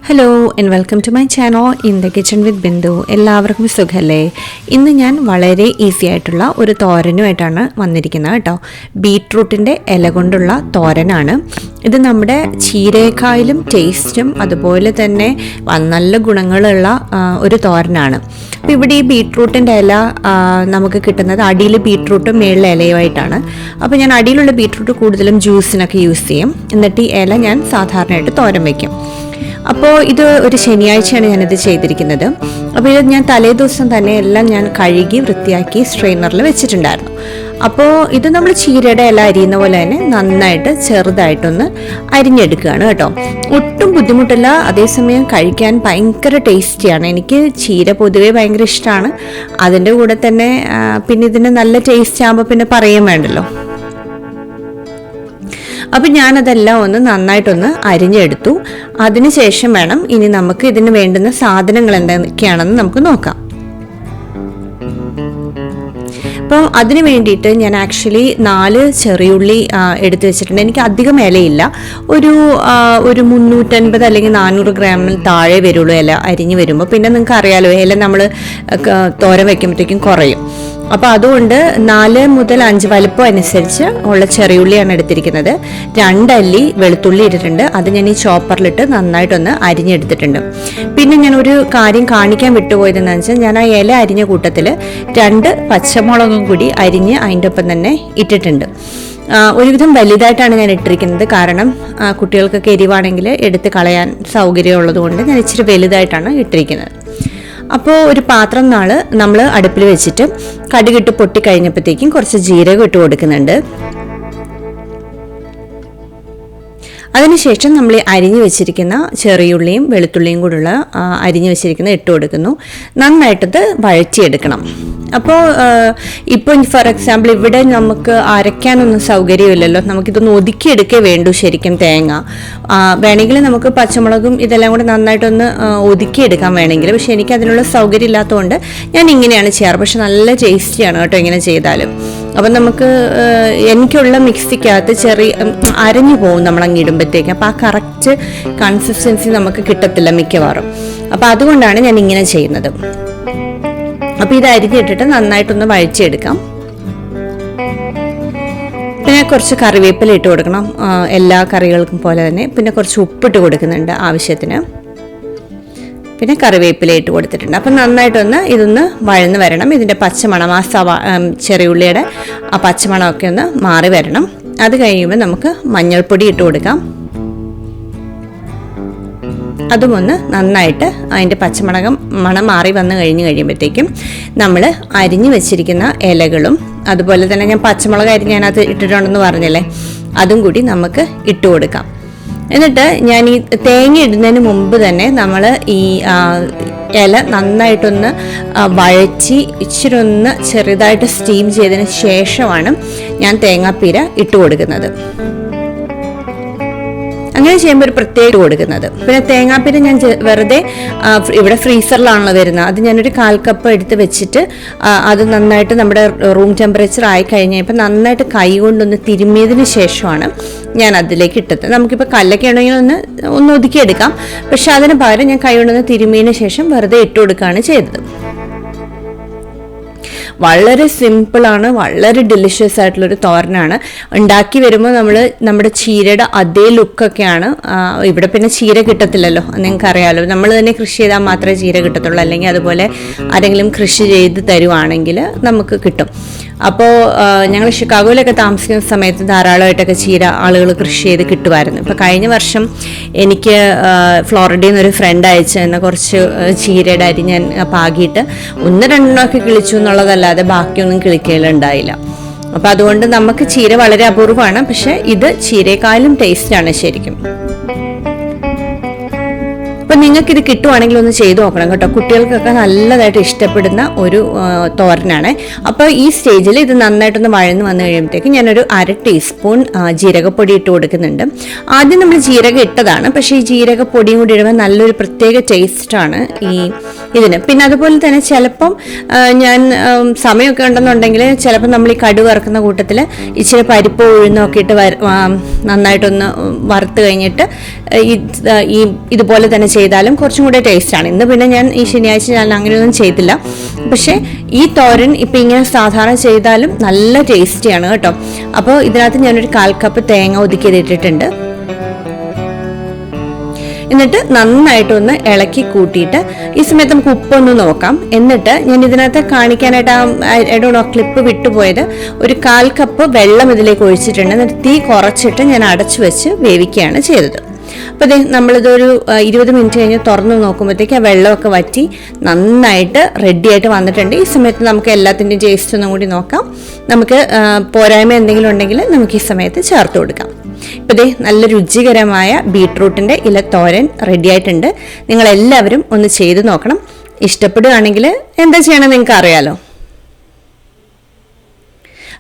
Hello and welcome to my channel in the kitchen with Bindu. എല്ലാവർക്കും സുഖമല്ലേ? ഇന്ന് ഞാൻ വളരെ ഈസി ആയിട്ടുള്ള ഒരു തോരനുമായിട്ടാണ് വന്നിരിക്കുന്നത് കേട്ടോ. ബീട്രൂട്ടിൻ്റെ ഇല കൊണ്ടുള്ള തോരനാണ് ഇത്. നമ്മുടെ ചീരയേക്കാളും ടേസ്റ്റും അതുപോലെ തന്നെ നല്ല ഗുണങ്ങളുള്ള ഒരു തോരനാണ്. അപ്പോൾ ഇവിടെ ഈ ബീട്രൂട്ടിൻ്റെ ഇല നമുക്ക് കിട്ടുന്നത് അടിയിൽ ബീട്രൂട്ടും മേളിലെ ഇലയുമായിട്ടാണ്. അപ്പോൾ ഞാൻ അടിയിലുള്ള ബീട്രൂട്ട് കൂടുതലും ജ്യൂസിനൊക്കെ യൂസ് ചെയ്യും. എന്നിട്ട് ഈ ഇല ഞാൻ സാധാരണയായിട്ട് തോരൻ വയ്ക്കും. അപ്പോൾ ഇത് ഒരു ശനിയാഴ്ചയാണ് ഞാനിത് ചെയ്തിരിക്കുന്നത്. അപ്പോൾ ഇത് ഞാൻ തലേ ദിവസം തന്നെ എല്ലാം ഞാൻ കഴുകി വൃത്തിയാക്കി സ്ട്രെയിനറിൽ വെച്ചിട്ടുണ്ടായിരുന്നു. അപ്പോൾ ഇത് നമ്മൾ ചീരയുടെ ഇല അരിയുന്ന പോലെ തന്നെ നന്നായിട്ട് ചെറുതായിട്ടൊന്ന് അരിഞ്ഞെടുക്കുകയാണ് കേട്ടോ. ഒട്ടും ബുദ്ധിമുട്ടില്ല, അതേസമയം കഴിക്കാൻ ഭയങ്കര ടേസ്റ്റിയാണ്. എനിക്ക് ചീര പൊതുവേ ഭയങ്കര ഇഷ്ടമാണ്. അതിൻ്റെ കൂടെ തന്നെ പിന്നെ ഇതിന് നല്ല ടേസ്റ്റ് ആകുമ്പോൾ പിന്നെ പറയാൻ വേണ്ടല്ലോ. അപ്പം ഞാനതെല്ലാം ഒന്ന് നന്നായിട്ടൊന്ന് അരിഞ്ഞെടുത്തു. അതിനുശേഷം വേണം ഇനി നമുക്ക് ഇതിന് വേണ്ടുന്ന സാധനങ്ങൾ എന്തൊക്കെയാണെന്ന് നമുക്ക് നോക്കാം. അപ്പം അതിന് വേണ്ടിയിട്ട് ഞാൻ ആക്ച്വലി 4 ചെറിയുള്ളി എടുത്ത് വെച്ചിട്ടുണ്ട്. എനിക്ക് അധികം ഇലയില്ല, ഒരു 350 അല്ലെങ്കിൽ 400 ഗ്രാമിൽ താഴെ വരുള്ളൂ ഇല അരിഞ്ഞ് വരുമ്പോൾ. പിന്നെ നിങ്ങൾക്ക് അറിയാലോ, ഇല നമ്മൾ തോരൻ വയ്ക്കുമ്പോഴത്തേക്കും കുറയും. അപ്പോൾ അതുകൊണ്ട് 4 മുതൽ 5 വലിപ്പം അനുസരിച്ച് ഉള്ള ചെറിയുള്ളിയാണ് എടുത്തിരിക്കുന്നത്. 2 അല്ലി വെളുത്തുള്ളി ഇട്ടിട്ടുണ്ട്. അത് ഞാൻ ഈ ചോപ്പറിലിട്ട് നന്നായിട്ടൊന്ന് അരിഞ്ഞെടുത്തിട്ടുണ്ട്. പിന്നെ ഞാൻ ഒരു കാര്യം കാണിക്കാൻ വിട്ടുപോയതെന്ന് വെച്ചാൽ, ഞാൻ ആ ഇല അരിഞ്ഞ കൂട്ടത്തിൽ 2 പച്ചമുളകും കൂടി അരിഞ്ഞ് അതിൻ്റെ ഒപ്പം തന്നെ ഇട്ടിട്ടുണ്ട്. ഒരുവിധം വലുതായിട്ടാണ് ഞാൻ ഇട്ടിരിക്കുന്നത്, കാരണം കുട്ടികൾക്കൊക്കെ എരിവാണെങ്കിൽ എടുത്ത് കളയാൻ സൗകര്യമുള്ളത് കൊണ്ട് ഞാൻ ഇച്ചിരി വലുതായിട്ടാണ് ഇട്ടിരിക്കുന്നത്. അപ്പോൾ ഒരു പാത്രം നമ്മൾ അടുപ്പിൽ വെച്ചിട്ട് കടുകിട്ട് പൊട്ടിക്കഴിഞ്ഞപ്പോഴത്തേക്കും കുറച്ച് ജീരകം ഇട്ട് കൊടുക്കുന്നുണ്ട്. അതിനുശേഷം നമ്മൾ അരിഞ്ഞു വെച്ചിരിക്കുന്ന ചെറിയുള്ളിയും വെളുത്തുള്ളിയും കൂടെയുള്ള അരിഞ്ഞു വെച്ചിരിക്കുന്ന ഇട്ട് കൊടുക്കുന്നു. നന്നായിട്ടത് വഴറ്റിയെടുക്കണം. അപ്പോൾ ഇപ്പോൾ ഫോർ എക്സാമ്പിൾ ഇവിടെ നമുക്ക് അരയ്ക്കാനൊന്നും സൗകര്യമില്ലല്ലോ, നമുക്കിതൊന്ന് ഒതുക്കിയെടുക്കേ വേണ്ടൂ ശരിക്കും തേങ്ങ. വേണമെങ്കിൽ നമുക്ക് പച്ചമുളകും ഇതെല്ലാം കൂടെ നന്നായിട്ടൊന്ന് ഒതുക്കിയെടുക്കാൻ വേണമെങ്കിൽ, പക്ഷെ എനിക്ക് അതിനുള്ള സൗകര്യം ഇല്ലാത്തതുകൊണ്ട് ഞാൻ ഇങ്ങനെയാണ് ചെയ്യാറ്. പക്ഷെ നല്ല ടേസ്റ്റിയാണ് കേട്ടോ ഇങ്ങനെ ചെയ്താലും. അപ്പം നമുക്ക് എനിക്കുള്ള മിക്സിക്കകത്ത് അരഞ്ഞു പോകും നമ്മളങ്ങ് ഇടുമ്പോഴത്തേക്ക്. അപ്പോൾ ആ കറക്റ്റ് കൺസിസ്റ്റൻസി നമുക്ക് കിട്ടത്തില്ല മിക്കവാറും. അപ്പോൾ അതുകൊണ്ടാണ് ഞാൻ ഇങ്ങനെ ചെയ്യുന്നത്. അപ്പോൾ ഇത് അരിഞ്ഞിട്ടിട്ട് നന്നായിട്ടൊന്ന് വഴിച്ചെടുക്കാം. പിന്നെ കുറച്ച് കറിവേപ്പില ഇട്ട് കൊടുക്കണം, എല്ലാ കറികൾക്കും പോലെ തന്നെ. പിന്നെ കുറച്ച് ഉപ്പിട്ട് കൊടുക്കുന്നുണ്ട് ആവശ്യത്തിന്. പിന്നെ കറിവേപ്പില ഇട്ട് കൊടുത്തിട്ടുണ്ട്. അപ്പം നന്നായിട്ടൊന്ന് ഇതൊന്ന് വഴന്ന് വരണം. ഇതിൻ്റെ പച്ചമണം, ചെറിയുള്ളിയുടെ ആ പച്ചമണമൊക്കെ ഒന്ന് മാറി വരണം. അത് കഴിയുമ്പോൾ നമുക്ക് മഞ്ഞൾപ്പൊടി ഇട്ട് കൊടുക്കാം. അതും ഒന്ന് നന്നായിട്ട് അതിൻ്റെ മണം മാറി വന്ന് കഴിയുമ്പോഴത്തേക്കും നമ്മൾ അരിഞ്ഞു വെച്ചിരിക്കുന്ന ഇലകളും അതുപോലെ തന്നെ ഞാൻ പച്ചമുളക് അതിനകത്ത് ഇട്ടിട്ടുണ്ടെന്ന് പറഞ്ഞല്ലേ, അതും കൂടി നമുക്ക് ഇട്ട് കൊടുക്കാം. എന്നിട്ട് ഞാൻ ഈ തേങ്ങ ഇടുന്നതിന് മുമ്പ് തന്നെ നമ്മൾ ഈ ഇല നന്നായിട്ടൊന്ന് വഴറ്റി ഇച്ചിരി ഒന്ന് ചെറുതായിട്ട് സ്റ്റീം ചെയ്തതിന് ശേഷമാണ് ഞാൻ തേങ്ങാപ്പീര ഇട്ട് കൊടുക്കുന്നത്. അങ്ങനെ ചെയ്യുമ്പോൾ ഒരു പ്രത്യേക കൊടുക്കുന്നത്. പിന്നെ തേങ്ങാപ്പീര ഞാൻ വെറുതെ ഇവിടെ ഫ്രീസറിലാണല്ലോ വരുന്നത്, അത് ഞാനൊരു 1/4 കപ്പ് എടുത്ത് വെച്ചിട്ട് അത് നന്നായിട്ട് നമ്മുടെ റൂം ടെമ്പറേച്ചർ ആയി കഴിഞ്ഞപ്പോൾ നന്നായിട്ട് കൈ കൊണ്ടൊന്ന് തിരുമ്മിയതിന് ശേഷമാണ് ഞാൻ അതിലേക്ക് ഇട്ടത്. നമുക്കിപ്പോൾ കല്ലൊക്കെ ആണെങ്കിൽ ഒന്ന് ഒതുക്കിയെടുക്കാം, പക്ഷെ അതിന് പകരം ഞാൻ കൈ കൊണ്ടൊന്ന് തിരുമ്മിയതിന് ശേഷം വെറുതെ ഇട്ട് കൊടുക്കുകയാണ് ചെയ്തത്. വളരെ സിമ്പിളാണ്, വളരെ ഡെലിഷ്യസ് ആയിട്ടുള്ളൊരു തോരനാണ്. ഉണ്ടാക്കി വരുമ്പോൾ നമ്മുടെ ചീരയുടെ അതേ ലുക്കൊക്കെയാണ്. ഇവിടെ പിന്നെ ചീര കിട്ടത്തില്ലല്ലോ, നിങ്ങൾക്ക് അറിയാമല്ലോ. നമ്മൾ തന്നെ കൃഷി ചെയ്താൽ മാത്രമേ ചീര കിട്ടത്തുള്ളൂ, അല്ലെങ്കിൽ അതുപോലെ ആരെങ്കിലും കൃഷി ചെയ്ത് തരുവാണെങ്കിൽ നമുക്ക് കിട്ടും. അപ്പോൾ ഞങ്ങൾ ഷിക്കാഗോയിലൊക്കെ താമസിക്കുന്ന സമയത്ത് ധാരാളമായിട്ടൊക്കെ ചീര ആളുകൾ കൃഷി ചെയ്ത് കിട്ടുമായിരുന്നു. ഇപ്പോൾ കഴിഞ്ഞ വർഷം എനിക്ക് ഫ്ലോറിഡയിൽ നിന്നൊരു ഫ്രണ്ട് അയച്ചു തന്ന കുറച്ച് ചീരയുടെ അരി ഞാൻ പാകിയിട്ട് 1-2 കിളിച്ചു എന്നുള്ളതല്ലാതെ ബാക്കിയൊന്നും കിളിക്കലുണ്ടായില്ല. അപ്പോൾ അതുകൊണ്ട് നമുക്ക് ചീര വളരെ അപൂർവമാണ്, പക്ഷെ ഇത് ചീരയെക്കാളും ടേസ്റ്റാണ് ശരിക്കും. അപ്പം നിങ്ങൾക്കിത് കിട്ടുവാണെങ്കിൽ ഒന്ന് ചെയ്തു നോക്കണം കേട്ടോ. കുട്ടികൾക്കൊക്കെ നല്ലതായിട്ട് ഇഷ്ടപ്പെടുന്ന ഒരു തോരനാണ്. അപ്പോൾ ഈ സ്റ്റേജിൽ ഇത് നന്നായിട്ടൊന്ന് വഴന്ന് വന്നു കഴിയുമ്പോഴത്തേക്ക് ഞാനൊരു 1/2 ടീസ്പൂൺ ജീരകപ്പൊടി ഇട്ട് കൊടുക്കുന്നുണ്ട്. ആദ്യം നമ്മൾ ജീരകം ഇട്ടതാണ്, പക്ഷേ ഈ ജീരകപ്പൊടിയും കൂടി ഇടുമ്പോൾ നല്ലൊരു പ്രത്യേക ടേസ്റ്റാണ് ഇതിന്. പിന്നെ അതുപോലെ തന്നെ ചിലപ്പം ഞാൻ സമയമൊക്കെ ഉണ്ടെന്നുണ്ടെങ്കിൽ ചിലപ്പോൾ നമ്മൾ ഈ കടുക് വറുക്കുന്ന കൂട്ടത്തിൽ ഇച്ചിരി പരിപ്പ് ഉഴുന്നൊക്കെ ഇട്ട് നന്നായിട്ടൊന്ന് വറുത്ത് കഴിഞ്ഞിട്ട് ഇതുപോലെ തന്നെ ചെയ്താലും കുറച്ചും കൂടെ ടേസ്റ്റാണ്. ഇന്ന് പിന്നെ ഞാൻ ഈ ശനിയാഴ്ച ഞാൻ അങ്ങനെയൊന്നും ചെയ്തില്ല. പക്ഷേ ഈ തോരൻ ഇപ്പം ഇങ്ങനെ സാധാരണ ചെയ്താലും നല്ല ടേസ്റ്റിയാണ് കേട്ടോ. അപ്പോൾ ഇതിനകത്ത് ഞാനൊരു 1/4 കപ്പ് തേങ്ങ ഒതുക്കിയിട്ടിട്ടുണ്ട്. എന്നിട്ട് നന്നായിട്ടൊന്ന് ഇളക്കി കൂട്ടിയിട്ട് ഈ സമയത്ത് നമുക്ക് ഉപ്പൊന്ന് നോക്കാം. എന്നിട്ട് ഞാൻ ഇതിനകത്ത് കാണിക്കാനായിട്ട് ക്ലിപ്പ് വിട്ടുപോയത്, ഒരു 1/4 കപ്പ് വെള്ളം ഇതിലേക്ക് ഒഴിച്ചിട്ടുണ്ട്. എന്നിട്ട് തീ കുറച്ചിട്ട് ഞാൻ അടച്ചു വെച്ച് വേവിക്കുകയാണ് ചെയ്തത്. അപ്പോൾ നമ്മളിതൊരു 20 മിനിറ്റ് കഴിഞ്ഞ് തുറന്ന് നോക്കുമ്പോഴത്തേക്ക് ആ വെള്ളമൊക്കെ വറ്റി നന്നായിട്ട് റെഡിയായിട്ട് വന്നിട്ടുണ്ട്. ഈ സമയത്ത് നമുക്ക് എല്ലാത്തിൻ്റെയും ടേസ്റ്റ് ഒന്നും കൂടി നോക്കാം. നമുക്ക് പോരായ്മ എന്തെങ്കിലും ഉണ്ടെങ്കിൽ നമുക്ക് ഈ സമയത്ത് ചേർത്ത് കൊടുക്കാം. ഇപ്പോൾ നല്ല രുചികരമായ ബീട്രൂട്ടിൻ്റെ ഇലത്തോരൻ റെഡി ആയിട്ടുണ്ട്. നിങ്ങളെല്ലാവരും ഒന്ന് ചെയ്ത് നോക്കണം. ഇഷ്ടപ്പെടുകയാണെങ്കിൽ എന്താ ചെയ്യണമെന്ന് നിങ്ങൾക്ക് അറിയാലോ.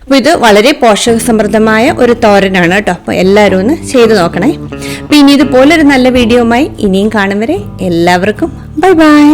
അപ്പോൾ ഇത് വളരെ പോഷകസമൃദ്ധമായ ഒരു തോരനാണ് കേട്ടോ. അപ്പോൾ എല്ലാവരും ഒന്ന് ചെയ്ത് നോക്കണേ. അപ്പോൾ ഇനി ഇതുപോലൊരു നല്ല വീഡിയോയുമായി ഇനിയും കാണും വരെ എല്ലാവർക്കും ബൈ ബൈ.